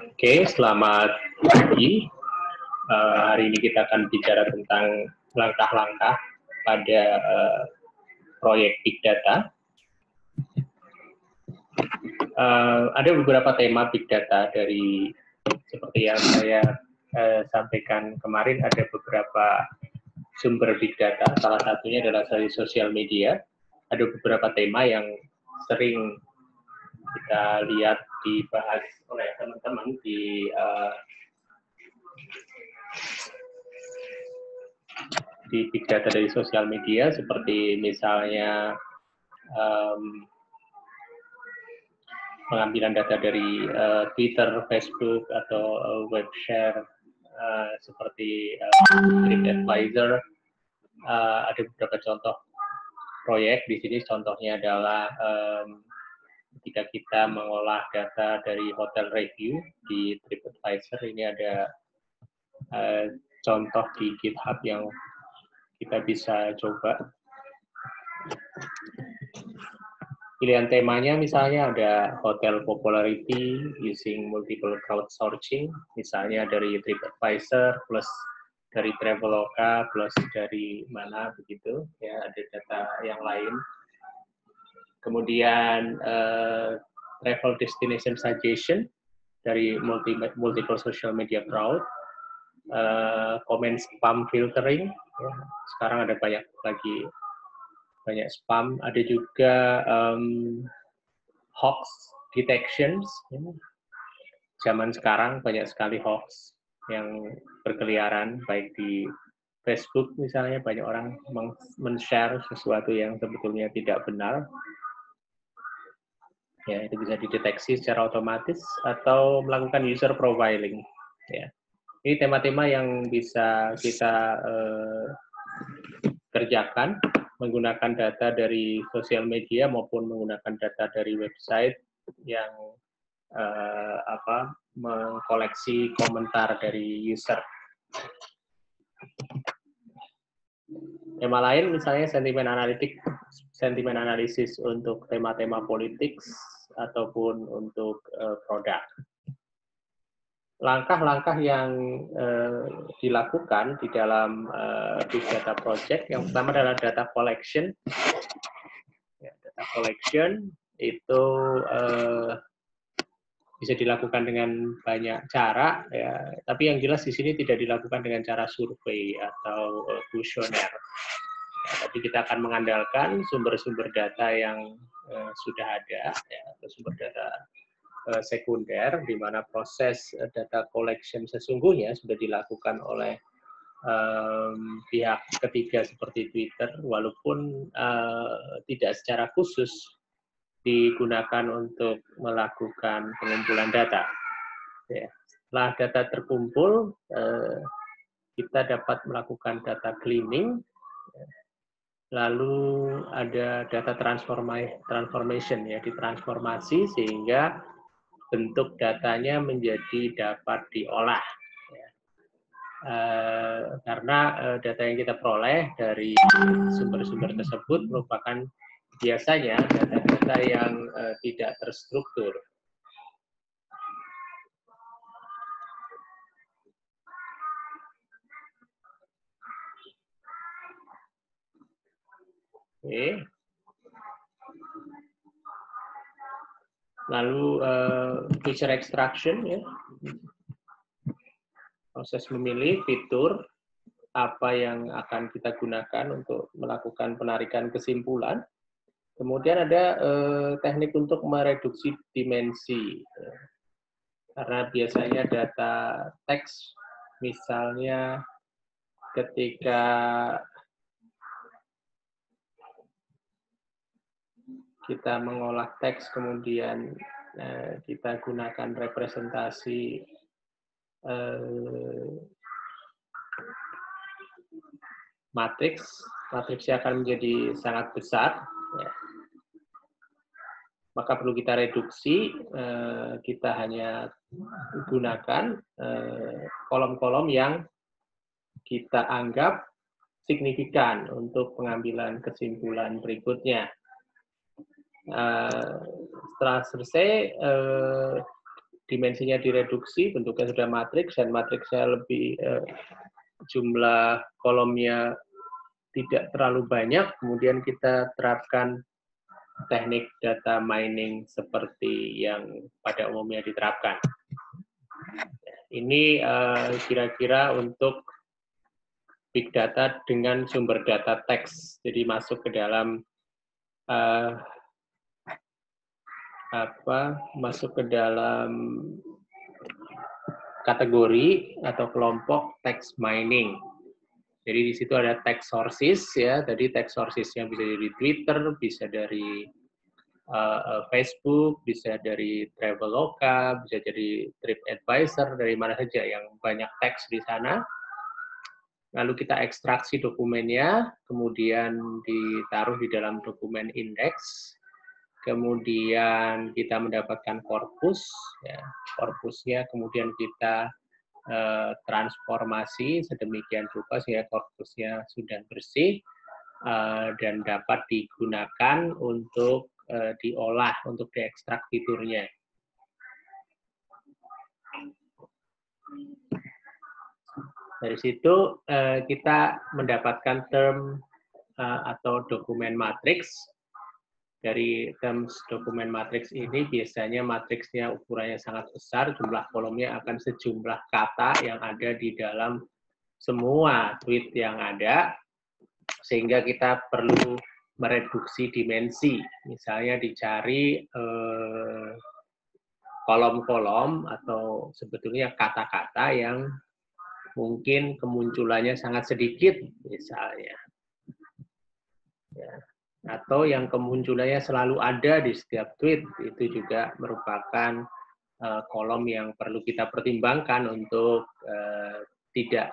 Oke, selamat pagi. Hari ini kita akan bicara tentang langkah-langkah pada proyek Big Data. Ada beberapa tema Big Data dari seperti yang saya sampaikan kemarin, ada beberapa sumber Big Data. Salah satunya adalah dari sosial media. Ada beberapa tema yang sering kita lihat dibahas oleh teman-teman di Big Data dari sosial media, seperti misalnya pengambilan data dari Twitter, Facebook, atau web share seperti TripAdvisor. Ada beberapa contoh proyek di sini. Contohnya adalah ketika kita mengolah data dari hotel review di TripAdvisor. Ini ada contoh di GitHub yang kita bisa coba. Pilihan temanya misalnya ada hotel popularity using multiple crowdsourcing, misalnya dari TripAdvisor plus dari Traveloka plus dari mana begitu, ya ada data yang lain. Kemudian travel destination suggestion dari multiple social media crowd, comment spam filtering, ya, sekarang ada banyak spam, ada juga hoax detections. Zaman sekarang banyak sekali hoax yang berkeliaran, baik di Facebook misalnya, banyak orang men-share sesuatu yang sebetulnya tidak benar. Ya, itu bisa dideteksi secara otomatis atau melakukan user profiling. Ya. Ini tema-tema yang bisa kita kerjakan menggunakan data dari sosial media maupun menggunakan data dari website yang mengkoleksi komentar dari user. Tema lain misalnya sentimen analisis untuk tema-tema politik ataupun untuk produk. Langkah-langkah yang dilakukan di dalam Big Data Project, yang pertama adalah data collection. Ya, data collection itu bisa dilakukan dengan banyak cara, ya. Tapi yang jelas di sini tidak dilakukan dengan cara survei atau kuesioner. Ya, tapi kita akan mengandalkan sumber-sumber data yang sudah ada, ya, atau sumber data sekunder, di mana proses data collection sesungguhnya sudah dilakukan oleh pihak ketiga seperti Twitter, walaupun tidak secara khusus digunakan untuk melakukan pengumpulan data. Ya. Setelah data terkumpul, kita dapat melakukan data cleaning, lalu ada data transformation, ya, ditransformasi sehingga bentuk datanya menjadi dapat diolah. Ya. Karena data yang kita peroleh dari sumber-sumber tersebut merupakan biasanya data-data yang tidak terstruktur. Oke. Lalu feature extraction, ya. Proses memilih fitur apa yang akan kita gunakan untuk melakukan penarikan kesimpulan. Kemudian ada teknik untuk mereduksi dimensi. Karena biasanya data teks, misalnya ketika kita mengolah teks, kemudian kita gunakan representasi matriksnya akan menjadi sangat besar. Ya. Maka perlu kita reduksi, kita hanya gunakan kolom-kolom yang kita anggap signifikan untuk pengambilan kesimpulan berikutnya. Setelah selesai, dimensinya direduksi, bentuknya sudah matriks, dan matriksnya lebih jumlah kolomnya tidak terlalu banyak, kemudian kita terapkan teknik data mining seperti yang pada umumnya diterapkan. Ini kira-kira untuk big data dengan sumber data teks, jadi masuk ke dalam masuk ke dalam kategori atau kelompok text mining. Jadi di situ ada text sources ya. Tadi text sourcesnya bisa dari Twitter, bisa dari Facebook, bisa dari Traveloka, bisa dari TripAdvisor, dari mana saja yang banyak teks di sana. Lalu kita ekstraksi dokumennya, kemudian ditaruh di dalam dokumen indeks. Kemudian kita mendapatkan korpus, ya, korpusnya kemudian kita transformasi sedemikian rupa sehingga korpusnya sudah bersih dan dapat digunakan untuk diolah, untuk diekstrak fiturnya. Dari situ kita mendapatkan term atau dokumen matriks. Dari terms dokumen matriks ini biasanya matriksnya ukurannya sangat besar, jumlah kolomnya akan sejumlah kata yang ada di dalam semua tweet yang ada, sehingga kita perlu mereduksi dimensi. Misalnya dicari kolom-kolom atau sebetulnya kata-kata yang mungkin kemunculannya sangat sedikit, misalnya. Ya. Atau yang kemunculannya selalu ada di setiap tweet, itu juga merupakan kolom yang perlu kita pertimbangkan untuk tidak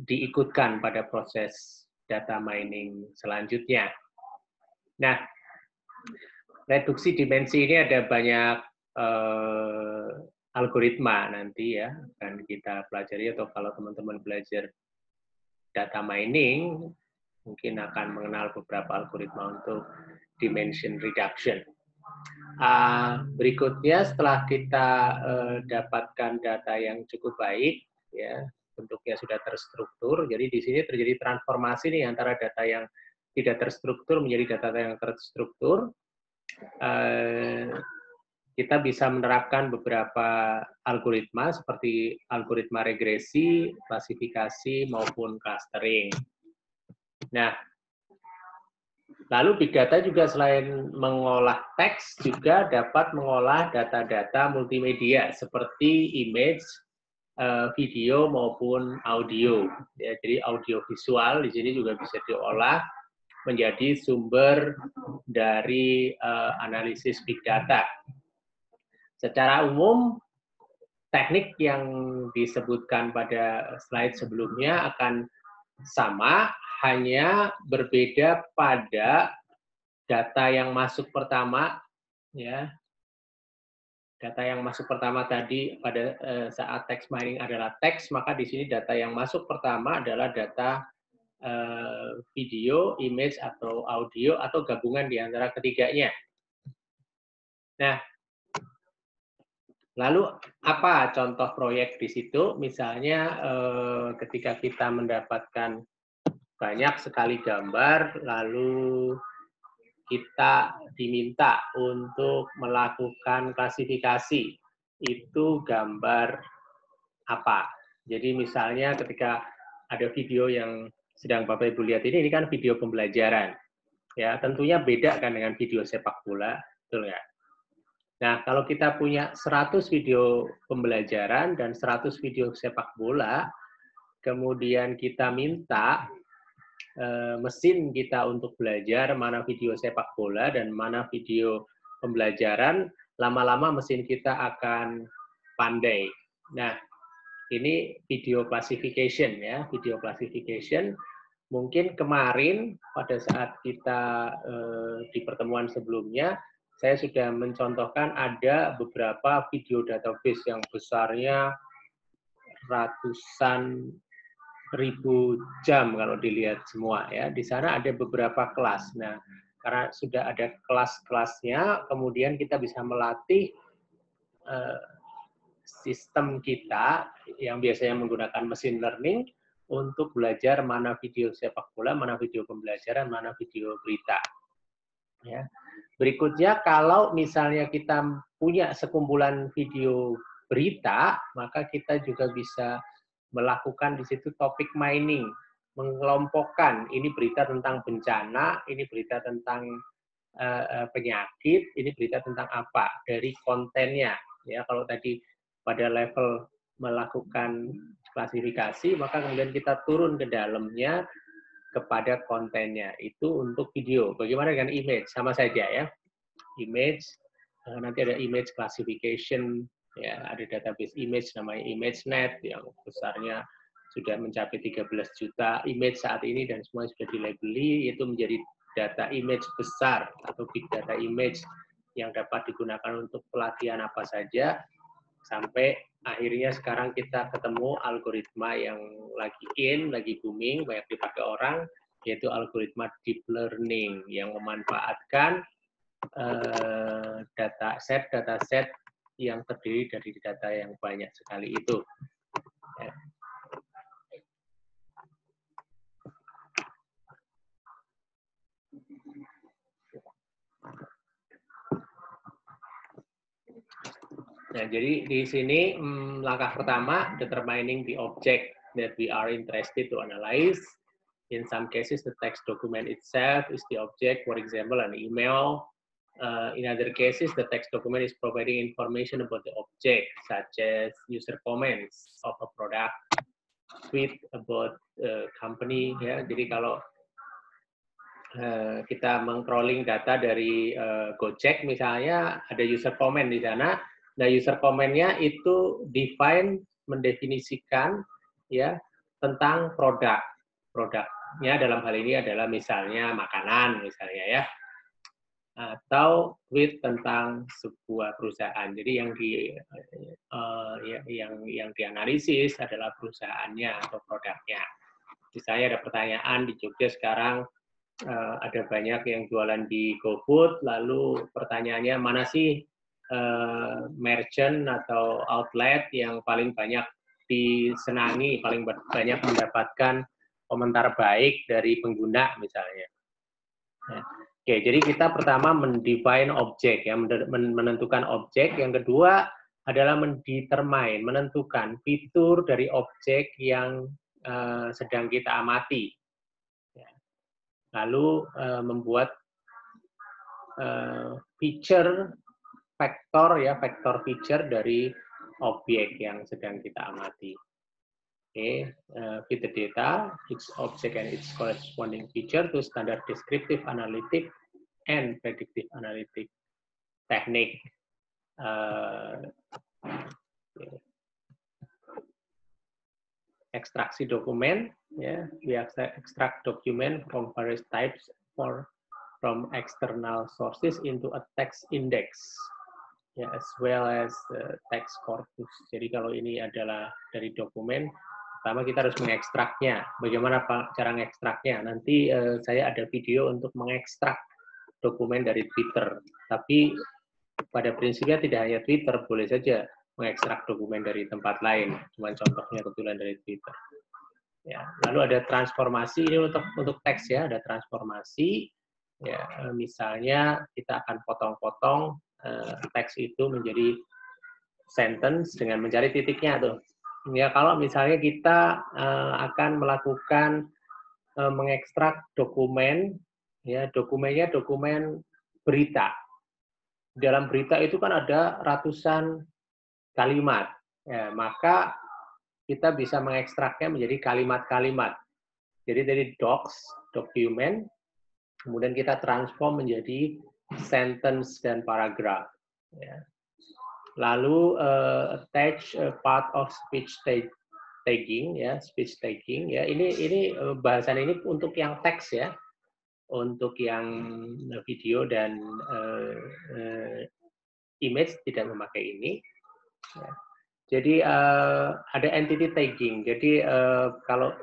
diikutkan pada proses data mining selanjutnya. Nah, reduksi dimensi ini ada banyak algoritma nanti ya, akan kita pelajari, atau kalau teman-teman belajar data mining, mungkin akan mengenal beberapa algoritma untuk dimension reduction. Berikutnya setelah kita dapatkan data yang cukup baik, ya bentuknya sudah terstruktur, jadi di sini terjadi transformasi nih antara data yang tidak terstruktur menjadi data yang terstruktur. Kita bisa menerapkan beberapa algoritma seperti algoritma regresi, klasifikasi, maupun clustering. Nah, lalu big data juga selain mengolah teks, juga dapat mengolah data-data multimedia seperti image, video maupun audio. Ya, jadi audio visual di sini juga bisa diolah menjadi sumber dari analisis big data. Secara umum, teknik yang disebutkan pada slide sebelumnya akan sama, hanya berbeda pada data yang masuk pertama, ya. Data yang masuk pertama tadi pada saat text mining adalah teks, maka di sini data yang masuk pertama adalah data video, image, atau audio, atau gabungan di antara ketiganya. Nah, lalu apa contoh proyek di situ? Misalnya ketika kita mendapatkan banyak sekali gambar, lalu kita diminta untuk melakukan klasifikasi, itu gambar apa. Jadi misalnya ketika ada video yang sedang Bapak Ibu lihat ini kan video pembelajaran. Ya, tentunya beda kan dengan video sepak bola, betul nggak? Nah, kalau kita punya 100 video pembelajaran dan 100 video sepak bola, kemudian kita minta mesin kita untuk belajar mana video sepak bola dan mana video pembelajaran, lama-lama mesin kita akan pandai. Nah, ini video classification ya, video classification. Mungkin kemarin pada saat kita di pertemuan sebelumnya, saya sudah mencontohkan ada beberapa video database yang besarnya ratusan ribu jam kalau dilihat semua ya. Di sana ada beberapa kelas. Nah, karena sudah ada kelas-kelasnya, kemudian kita bisa melatih sistem kita yang biasanya menggunakan machine learning untuk belajar mana video sepak bola, mana video pembelajaran, mana video berita. Ya. Berikutnya, kalau misalnya kita punya sekumpulan video berita, maka kita juga bisa melakukan di situ topik mining, mengelompokkan ini berita tentang bencana, ini berita tentang penyakit, ini berita tentang apa dari kontennya. Ya, kalau tadi pada level melakukan klasifikasi, maka kemudian kita turun ke dalamnya kepada kontennya. Itu untuk video. Bagaimana dengan image? Sama saja ya. Image, nanti ada image classification, ya, ada database image namanya ImageNet yang besarnya sudah mencapai 13 juta image saat ini dan semua sudah dilabeli, itu menjadi data image besar atau big data image yang dapat digunakan untuk pelatihan apa saja, sampai akhirnya sekarang kita ketemu algoritma yang lagi booming, banyak dipakai orang, yaitu algoritma deep learning yang memanfaatkan dataset yang terdiri dari data yang banyak sekali itu. Ya. Nah, jadi di sini langkah pertama, determining the object that we are interested to analyze. In some cases, the text document itself is the object, for example, an email. In other cases, the text document is providing information about the object, such as user comments of a product, tweet about a company. Ya. Jadi kalau kita meng-crawling data dari Gojek misalnya, ada user comment di sana. Nah, user comment-nya itu mendefinisikan ya tentang produknya dalam hal ini adalah misalnya makanan misalnya ya, atau tweet tentang sebuah perusahaan. Jadi yang dianalisis adalah perusahaannya atau produknya. Misalnya ada pertanyaan di Jogja sekarang, ada banyak yang jualan di GoFood, lalu pertanyaannya mana sih merchant atau outlet yang paling banyak disenangi, paling banyak mendapatkan komentar baik dari pengguna misalnya. Oke, jadi kita pertama mendefine objek, ya, menentukan objek. Yang kedua adalah menentukan fitur dari objek yang sedang kita amati. Lalu membuat vektor feature dari objek yang sedang kita amati. Oke, fit the data, its object and its corresponding feature to standard descriptive analytic and predictive analytic technique. Ekstraksi dokumen, ya, we extract document from various types from external sources into a text index. Ya, as well as text corpus. Jadi kalau ini adalah dari dokumen, pertama kita harus mengekstraknya. Bagaimana cara mengekstraknya? Nanti saya ada video untuk mengekstrak dokumen dari Twitter. Tapi pada prinsipnya tidak hanya Twitter, boleh saja mengekstrak dokumen dari tempat lain. Cuma contohnya kebetulan dari Twitter. Ya, lalu ada transformasi, ini untuk teks ya, ada transformasi. Ya, misalnya kita akan potong-potong teks itu menjadi sentence dengan mencari titiknya tuh. Ya, kalau misalnya kita akan melakukan mengekstrak dokumen, ya, dokumennya dokumen berita. Dalam berita itu kan ada ratusan kalimat, ya, maka kita bisa mengekstraknya menjadi kalimat-kalimat. Jadi dari dokumen, kemudian kita transform menjadi sentence dan paragraf. Ya. Lalu attach part of speech tagging, ya, speech tagging. Ya, ini bahasan ini untuk yang teks ya, untuk yang video dan image tidak memakai ini. Ya. Jadi ada entity tagging. Jadi kalau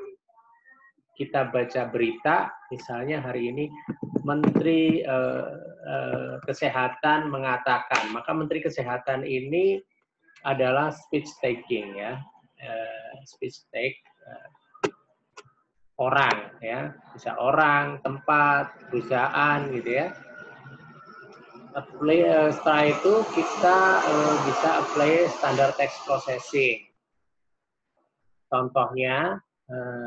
kita baca berita, misalnya hari ini Menteri Kesehatan mengatakan, maka Menteri Kesehatan ini adalah speech taking ya, speech take orang ya, bisa orang, tempat, perusahaan gitu ya. Setelah itu kita bisa apply standar text processing. Contohnya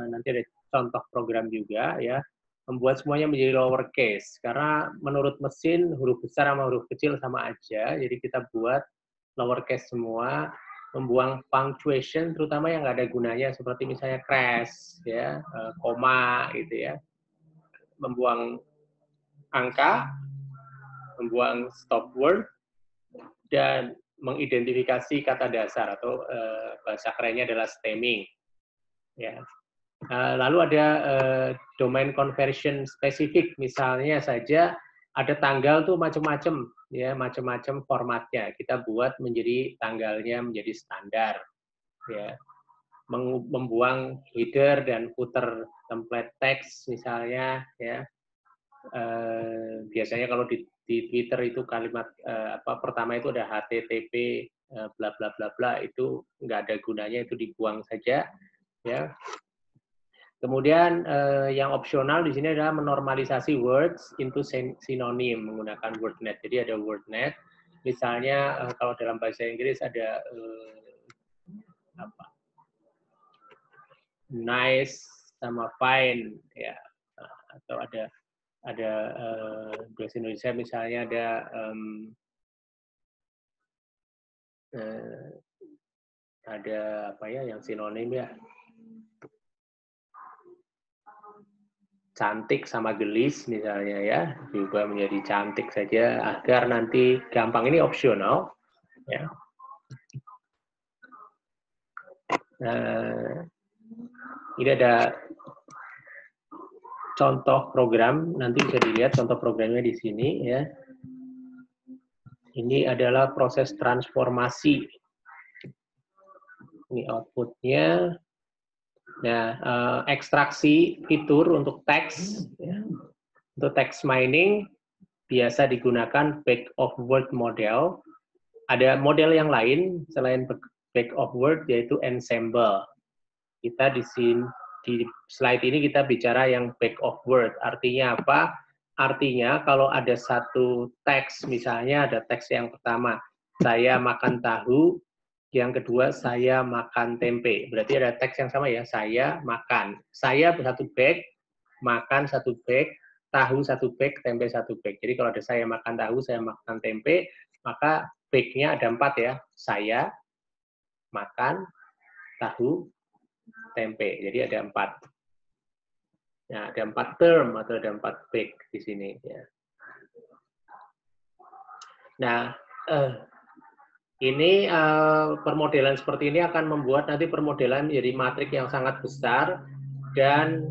nanti ada contoh program juga ya, membuat semuanya menjadi lowercase karena menurut mesin huruf besar sama huruf kecil sama aja, jadi kita buat lowercase semua, membuang punctuation terutama yang nggak ada gunanya seperti misalnya crash ya, koma gitu ya, membuang angka, membuang stop word, dan mengidentifikasi kata dasar atau bahasa kerennya adalah stemming ya. Lalu ada domain conversion spesifik, misalnya saja ada tanggal tuh macam-macam ya, macam-macam formatnya. Kita buat menjadi tanggalnya menjadi standar ya. Membuang header dan footer template text misalnya ya. Biasanya kalau di Twitter itu kalimat pertama itu ada HTTP bla bla bla bla, itu nggak ada gunanya, itu dibuang saja ya. Kemudian yang opsional di sini adalah menormalisasi words into synonym menggunakan WordNet. Jadi ada WordNet. Misalnya kalau dalam bahasa Inggris ada nice sama fine ya. Atau ada bahasa Indonesia misalnya ada apa ya yang sinonim ya. Cantik sama gelis misalnya ya, diubah menjadi cantik saja agar nanti gampang. Ini opsional ya. Ini ada contoh program, nanti bisa dilihat contoh programnya di sini ya. Ini adalah proses transformasi. Ini outputnya. Nah, ekstraksi fitur untuk teks, ya. Untuk text mining biasa digunakan back of word model. Ada model yang lain selain back of word yaitu ensemble. Kita di sini di slide ini kita bicara yang back of word. Artinya apa? Artinya kalau ada satu teks, misalnya ada teks yang pertama, saya makan tahu. Yang kedua, saya makan tempe. Berarti ada teks yang sama ya, saya makan. Saya satu bag, makan satu bag, tahu satu bag, tempe satu bag. Jadi kalau ada saya makan tahu, saya makan tempe, maka bag-nya ada 4 ya. Saya makan tahu, tempe. Jadi ada 4. Nah, ada 4 term atau ada 4 bag di sini. Ya. Nah, ini permodelan seperti ini akan membuat nanti permodelan menjadi matrik yang sangat besar dan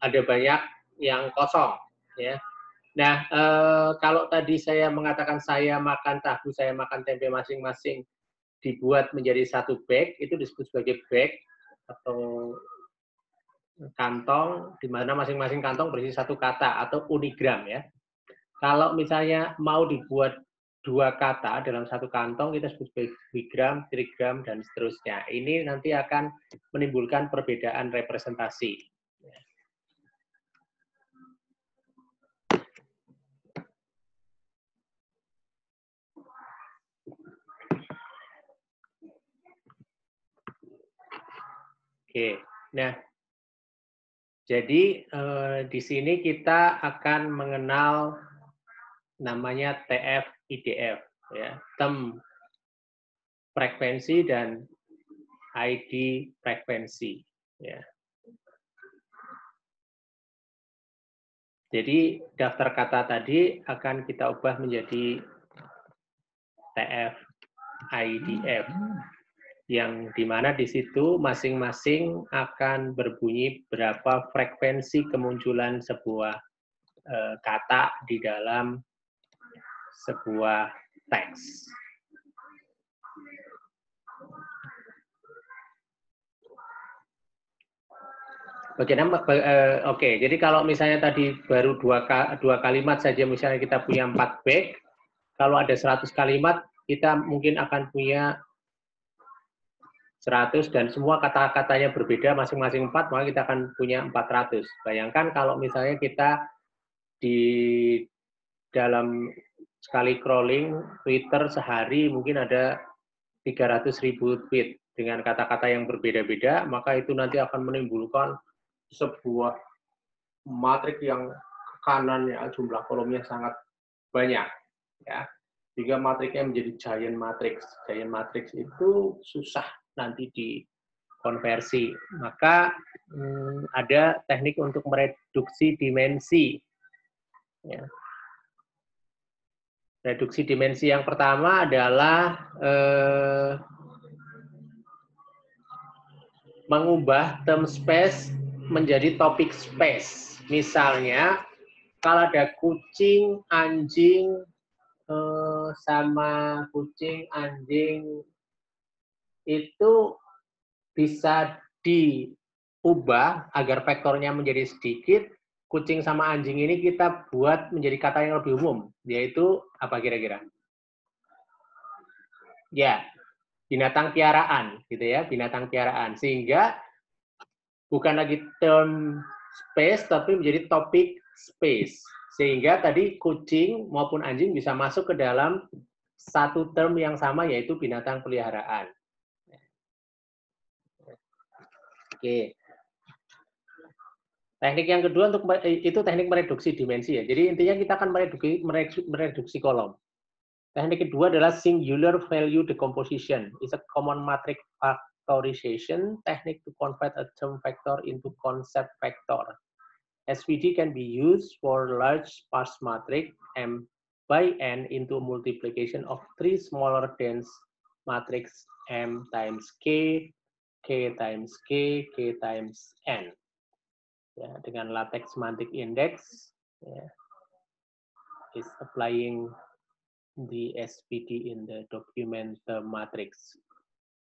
ada banyak yang kosong. Ya. Nah, kalau tadi saya mengatakan saya makan tahu, saya makan tempe masing-masing dibuat menjadi satu bag, itu disebut sebagai bag atau kantong, di mana masing-masing kantong berisi satu kata atau unigram ya. Kalau misalnya mau dibuat 2 kata dalam satu kantong, kita sebut sebagai bigram, trigram, dan seterusnya. Ini nanti akan menimbulkan perbedaan representasi. Oke, nah jadi di sini kita akan mengenal namanya TF-IDF, ya, term frekuensi dan ID frekuensi. Ya. Jadi daftar kata tadi akan kita ubah menjadi TF-IDF, yang dimana di situ masing-masing akan berbunyi berapa frekuensi kemunculan sebuah kata di dalam sebuah teks. Oke, jadi kalau misalnya tadi baru dua kalimat saja, misalnya kita punya 4 bag, kalau ada 100 kalimat, kita mungkin akan punya 100 dan semua kata-katanya berbeda, masing-masing 4, maka kita akan punya 400. Bayangkan kalau misalnya kita di dalam sekali crawling Twitter sehari mungkin ada 300.000 tweet dengan kata-kata yang berbeda-beda, maka itu nanti akan menimbulkan sebuah matriks yang ke kanan ya, jumlah kolomnya sangat banyak ya, sehingga matriksnya menjadi giant matrix. Giant matrix itu susah nanti dikonversi. Maka ada teknik untuk mereduksi dimensi ya. Reduksi dimensi yang pertama adalah mengubah term space menjadi topik space. Misalnya, kalau ada kucing, anjing, sama kucing, anjing, itu bisa diubah agar vektornya menjadi sedikit. Kucing sama anjing ini kita buat menjadi kata yang lebih umum, yaitu apa kira-kira? Ya, binatang piaraan, gitu ya, binatang piaraan. Sehingga bukan lagi term space, tapi menjadi topik space. Sehingga tadi kucing maupun anjing bisa masuk ke dalam satu term yang sama, yaitu binatang peliharaan. Oke. Teknik yang kedua itu teknik mereduksi dimensi ya. Jadi intinya kita akan mereduksi kolom. Teknik kedua adalah singular value decomposition. It's a common matrix factorization technique to convert a term vector into concept vector. SVD can be used for large sparse matrix M by N into multiplication of 3 smaller dense matrix M times K, K times K, K times N. Ya, dengan latex semantic index, ya, is applying the SVD in the document matrix.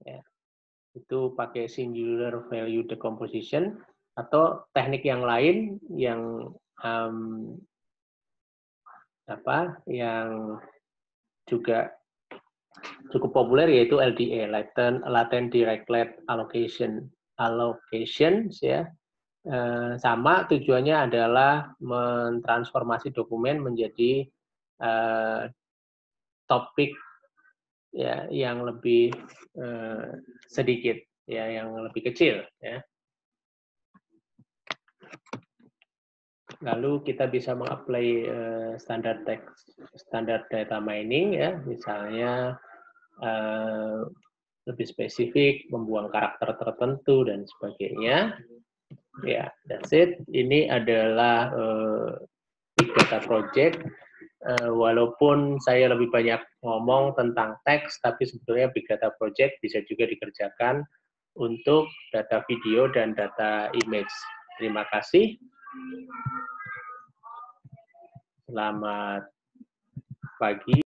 Ya, itu pakai singular value decomposition atau teknik yang lain yang yang juga cukup populer yaitu LDA, latent directed allocations ya. Sama tujuannya adalah mentransformasi dokumen menjadi topik ya yang lebih sedikit ya, yang lebih kecil ya. Lalu kita bisa mengapply standar data mining ya, misalnya lebih spesifik, membuang karakter tertentu dan sebagainya. Ya, that's it. Ini adalah Big Data Project. Walaupun saya lebih banyak ngomong tentang teks, tapi sebetulnya Big Data Project bisa juga dikerjakan untuk data video dan data image. Terima kasih. Selamat pagi.